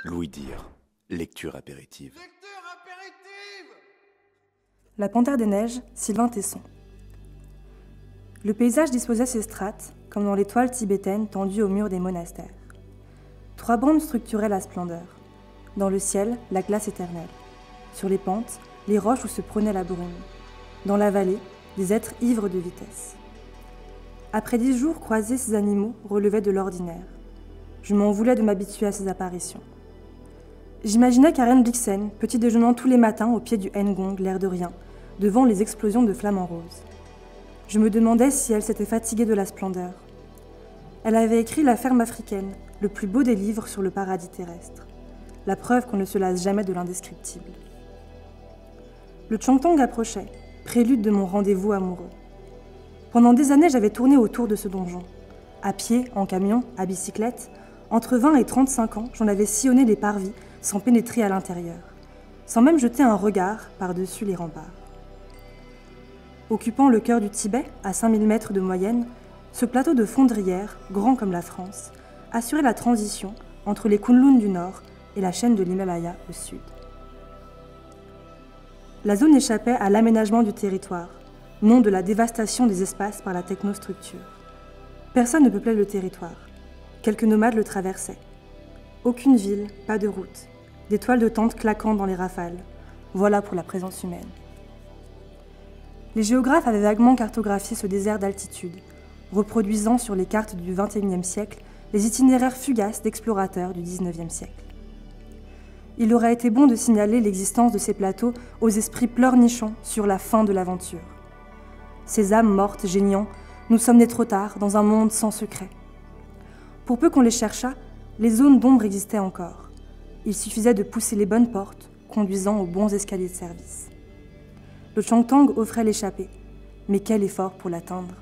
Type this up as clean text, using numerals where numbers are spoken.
Louis Dire, lecture apéritive. La Panthère des Neiges, Sylvain Tesson. Le paysage disposait ses strates, comme dans les toiles tibétaines tendues au mur des monastères. 3 bandes structuraient la splendeur. Dans le ciel, la glace éternelle. Sur les pentes, les roches où se prenait la brume. Dans la vallée, des êtres ivres de vitesse. Après 10 jours, croiser ces animaux relevait de l'ordinaire. Je m'en voulais de m'habituer à ces apparitions. J'imaginais Karen Blixen, petit déjeunant tous les matins au pied du Ngong, l'air de rien, devant les explosions de flammes en rose. Je me demandais si elle s'était fatiguée de la splendeur. Elle avait écrit La ferme africaine, le plus beau des livres sur le paradis terrestre. La preuve qu'on ne se lasse jamais de l'indescriptible. Le Changtong approchait, prélude de mon rendez-vous amoureux. Pendant des années, j'avais tourné autour de ce donjon. À pied, en camion, à bicyclette, entre 20 et 35 ans, j'en avais sillonné les parvis sans pénétrer à l'intérieur, sans même jeter un regard par-dessus les remparts. Occupant le cœur du Tibet, à 5000 mètres de moyenne, ce plateau de fondrière, grand comme la France, assurait la transition entre les Kunlun du nord et la chaîne de l'Himalaya au sud. La zone échappait à l'aménagement du territoire, nom de la dévastation des espaces par la technostructure. Personne ne peuplait le territoire. Quelques nomades le traversaient. Aucune ville, pas de route. Des toiles de tentes claquant dans les rafales. Voilà pour la présence humaine. Les géographes avaient vaguement cartographié ce désert d'altitude, reproduisant sur les cartes du XXIe siècle les itinéraires fugaces d'explorateurs du XIXe siècle. Il aurait été bon de signaler l'existence de ces plateaux aux esprits pleurnichants sur la fin de l'aventure. Ces âmes mortes géniant, nous sommes nés trop tard dans un monde sans secret. Pour peu qu'on les cherchât, les zones d'ombre existaient encore. Il suffisait de pousser les bonnes portes, conduisant aux bons escaliers de service. Le Changtong offrait l'échappée, mais quel effort pour l'atteindre.